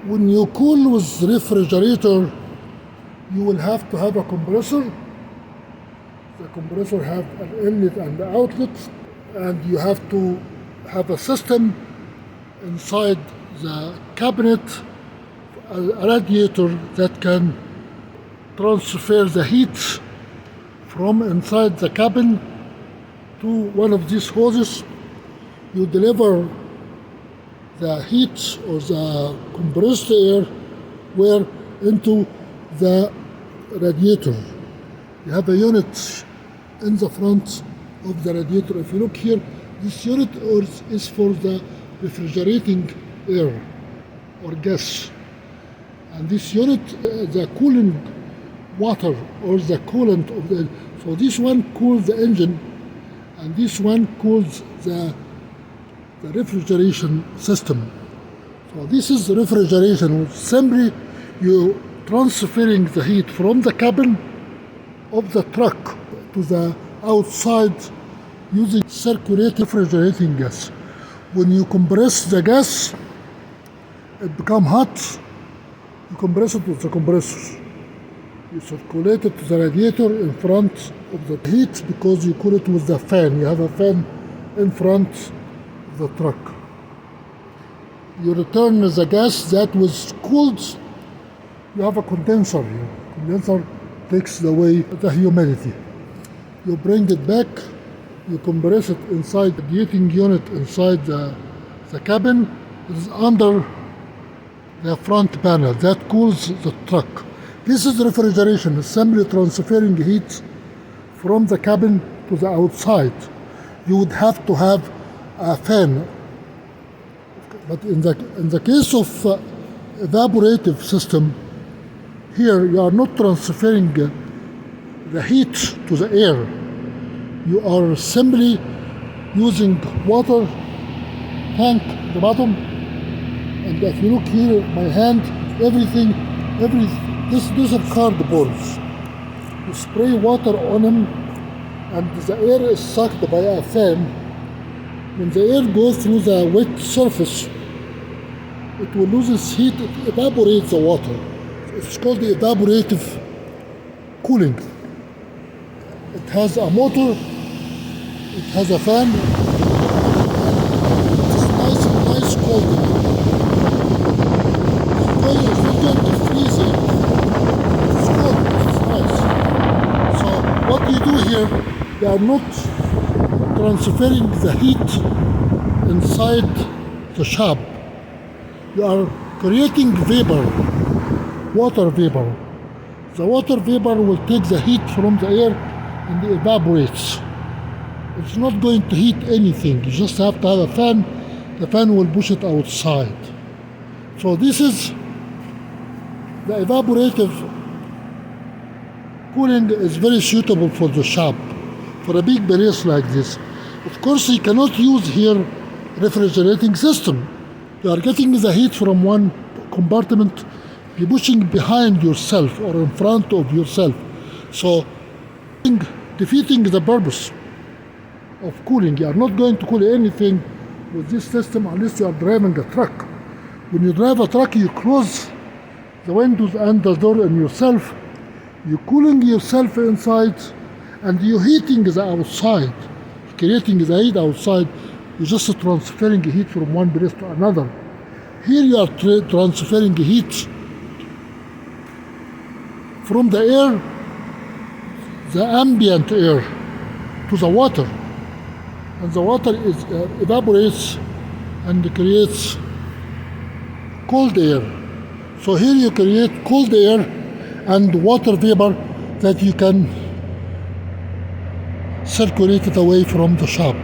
When you cool with refrigerator, you will have to have a compressor. The compressor have an inlet and outlet, and you have to have a system inside the cabinet, a radiator that can transfer the heat from inside the cabin to one of these hoses. You deliver the heat or the compressed air where into the radiator. You have a unit in the front of the radiator. If you look here, this unit is for the refrigerating air or gas. And this unit, the cooling water or the coolant of the, so this one cools the engine and this one cools the refrigeration system. So this is refrigeration. Simply you transferring the heat from the cabin of the truck to the outside using circulating refrigerating gas. When you compress the gas, it becomes hot. You compress it with the compressor. You circulate it to the radiator in front of the heat because you cool it with the fan. You have a fan in front of the truck. You return the gas that was cooled. You have a condenser here. Condenser takes away the humidity. You bring it back. You compress it inside the heating unit inside the cabin. It is under the front panel that cools the truck. This is refrigeration, simply transferring heat from the cabin to the outside. You would have to have a fan. But in the case of evaporative system, here you are not transferring the heat to the air. You are simply using water tank at the bottom. And if you look here, my hand, these are cardboards. You spray water on them, and the air is sucked by a fan. When the air goes through the wet surface, it will lose its heat, it evaporates the water. It's called the evaporative cooling. It has a motor, it has a fan, it's nice cold. It's not going to freeze it. It's cold, it's nice. So what you do here, you are not transferring the heat inside the shop. You are creating vapor, water vapor. The water vapor will take the heat from the air and it evaporates. It's not going to heat anything. You just have to have a fan. The fan will push it outside. So this is the evaporative cooling is very suitable for the shop, for a big place like this. Of course, you cannot use here refrigerating system. You are getting the heat from one compartment, you're pushing behind yourself or in front of yourself. So, defeating the purpose of cooling. You are not going to cool anything with this system unless you are driving a truck. When you drive a truck, you close the windows and the door on yourself. You're cooling yourself inside and you're heating the outside, creating the heat outside. You're just transferring heat from one place to another. Here you are transferring heat from the air, the ambient air, to the water. And the water evaporates and creates cold air. So here you create cold air and water vapor that you can circulate it away from the shop.